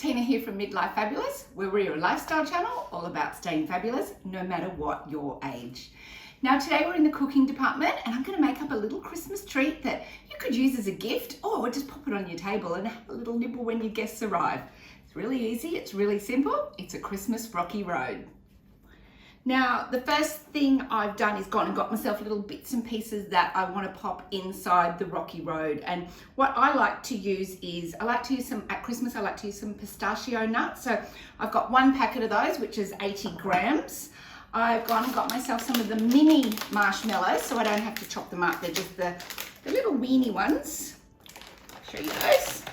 Tina here from Midlife Fabulous, where we're a lifestyle channel all about staying fabulous no matter what your age. Now today we're in the cooking department and I'm going to make up a little Christmas treat that you could use as a gift or just pop it on your table and have a little nibble when your guests arrive. It's really easy, it's really simple, it's a Christmas Rocky Road. Now, the first thing I've done is gone and got myself little bits and pieces that I want to pop inside the Rocky Road. And what I like to use is, at Christmas, I like to use some pistachio nuts. So I've got one packet of those, which is 80 grams. I've gone and got myself some of the mini marshmallows, so I don't have to chop them up. They're just the little weenie ones. I'll show you those.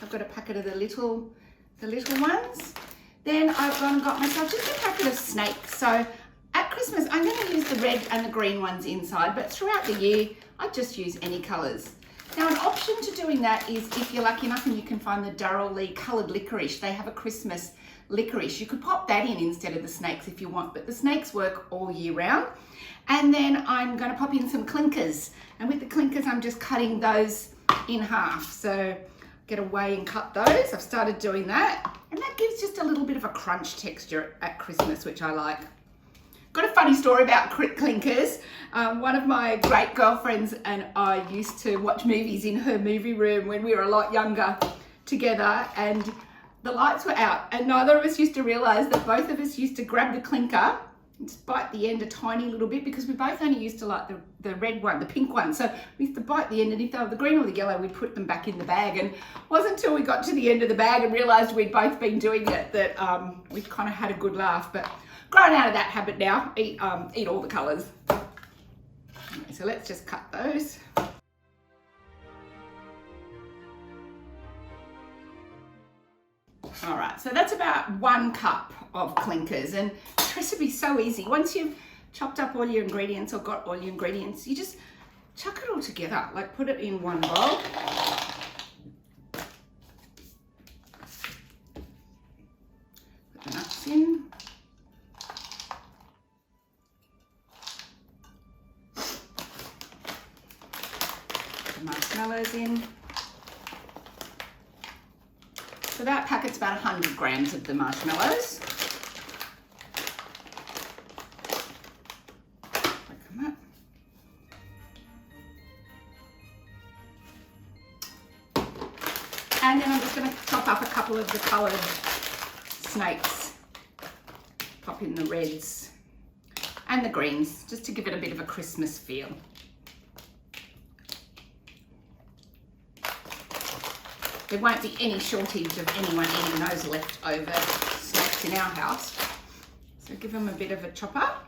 I've got a packet of the little ones. Then I've gone and got myself just a packet of snakes. So at Christmas, I'm going to use the red and the green ones inside, but throughout the year, I just use any colours. Now, an option to doing that is if you're lucky enough and you can find the Darrell Lea coloured licorice. They have a Christmas licorice. You could pop that in instead of the snakes if you want, but the snakes work all year round. And then I'm going to pop in some clinkers. And with the clinkers, I'm just cutting those in half. So get away and cut those. I've started doing that. And that gives just a little bit of a crunch texture at Christmas, which I like. Got a funny story about clinkers. One of my great girlfriends and I used to watch movies in her movie room when we were a lot younger together, and the lights were out, and neither of us used to realise that both of us used to grab the clinker and just bite the end a tiny little bit, because we both only used to like the red one, the pink one. So we used to bite the end, and if they were the green or the yellow, we'd put them back in the bag. And it wasn't until we got to the end of the bag and realised we'd both been doing it that we kind of had a good laugh. But grown out of that habit now, eat all the colours. Okay, so let's just cut those. All right, so that's about 1 cup of clinkers, and the recipe's so easy. Once you've chopped up all your ingredients or got all your ingredients, you just chuck it all together, like put it in one bowl. Put the nuts in. Put the marshmallows in. So that packet's about 100 grams of the marshmallows. And then I'm just going to chop up a couple of the coloured snakes. Pop in the reds and the greens, just to give it a bit of a Christmas feel. There won't be any shortage of anyone eating those leftover snakes in our house. So give them a bit of a chop up.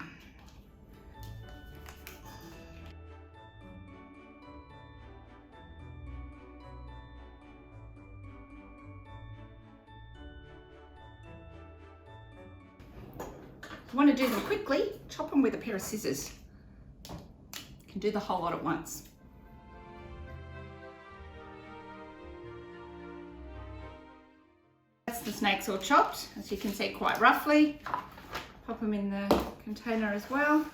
If you want to do them quickly, chop them with a pair of scissors. You can do the whole lot at once. That's the snakes all chopped, as you can see, quite roughly. Pop them in the container as well.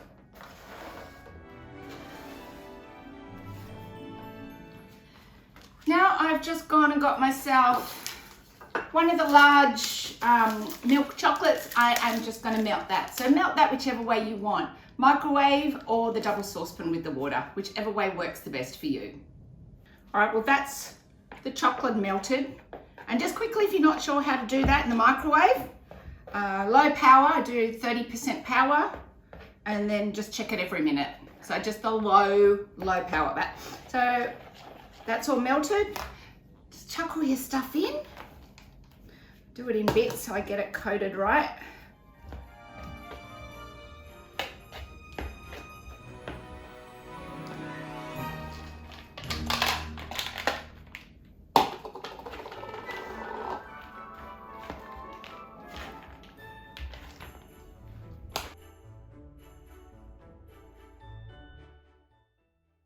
Now I've just gone and got myself one of the large milk chocolates. I am just going to melt that. So melt that whichever way you want. Microwave or the double saucepan with the water, whichever way works the best for you. All right, well that's the chocolate melted. And just quickly, if you're not sure how to do that in the microwave, low power, I do 30% power, and then just check it every minute. So just the low power that. So that's all melted. Just chuck all your stuff in. Do it in bits so I get it coated right.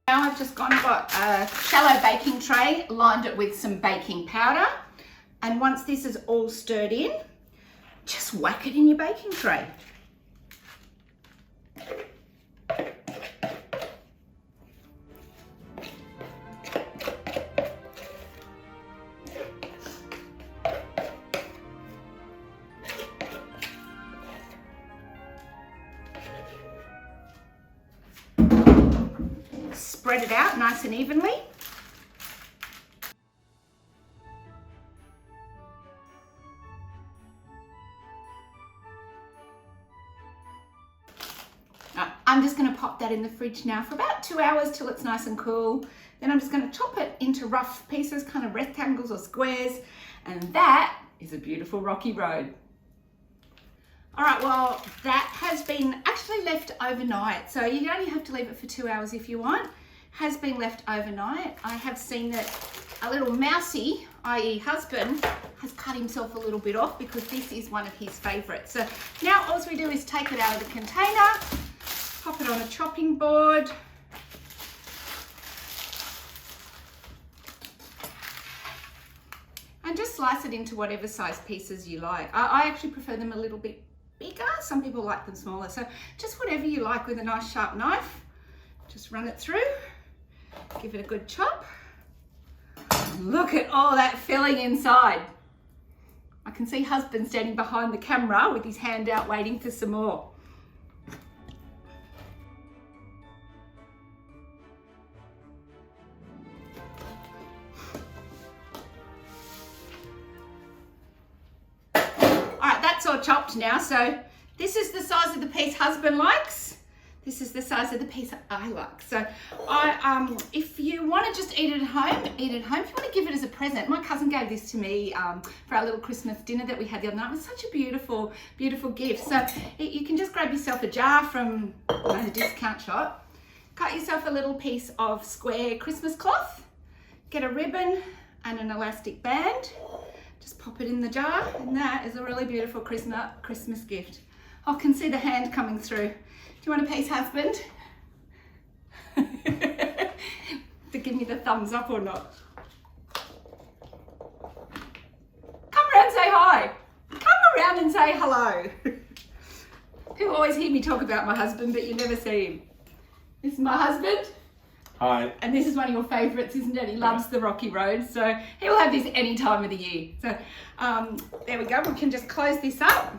Now I've just gone and got a shallow baking tray, lined it with some baking powder. And once this is all stirred in, just whack it in your baking tray. spread it out nice and evenly. I'm just going to pop that in the fridge now for about 2 hours till it's nice and cool. Then I'm just going to chop it into rough pieces, kind of rectangles or squares. And that is a beautiful rocky road. All right, well, that has been actually left overnight. So you only have to leave it for 2 hours if you want. Has been left overnight. I have seen that a little mousey, i.e. husband, has cut himself a little bit off because this is one of his favorites. So now all we do is take it out of the container, pop it on a chopping board. And just slice it into whatever size pieces you like. I actually prefer them a little bit bigger. Some people like them smaller. So just whatever you like with a nice sharp knife. Just run it through. Give it a good chop. Look at all that filling inside. I can see husband standing behind the camera with his hand out waiting for some more. All chopped now, so this is the size of the piece husband likes. This is the size of the piece I like. So if you want to just eat it at home, eat it at home. If you want to give it as a present, my cousin gave this to me for our little Christmas dinner that we had the other night. It was such a beautiful, beautiful gift. So you can just grab yourself a jar from the discount shop, cut yourself a little piece of square Christmas cloth, get a ribbon and an elastic band. Just pop it in the jar, and that is a really beautiful Christmas gift. I can see the hand coming through. Do you want a piece, husband? To give me the thumbs up or not? Come around and say hi. Come around and say hello. People always hear me talk about my husband, but you never see him. This is my husband. Hi. And this is one of your favourites, isn't it? He loves the rocky road, so he will have this any time of the year. So there we go. We can just close this up.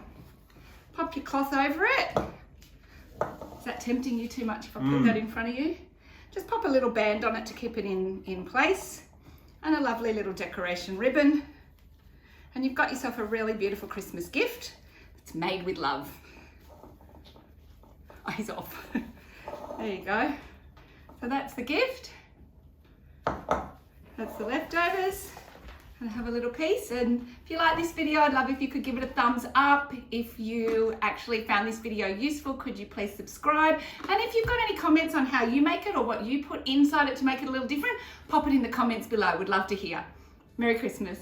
Pop your cloth over it. Is that tempting you too much if I put that in front of you? Just pop a little band on it to keep it in place. And a lovely little decoration ribbon. And you've got yourself a really beautiful Christmas gift that's made with love. Eyes off. There you go. So that's the gift. That's the leftovers. And have a little piece. And if you like this video, I'd love if you could give it a thumbs up. If you actually found this video useful, could you please subscribe? And if you've got any comments on how you make it or what you put inside it to make it a little different, pop it in the comments below. We'd love to hear. Merry Christmas.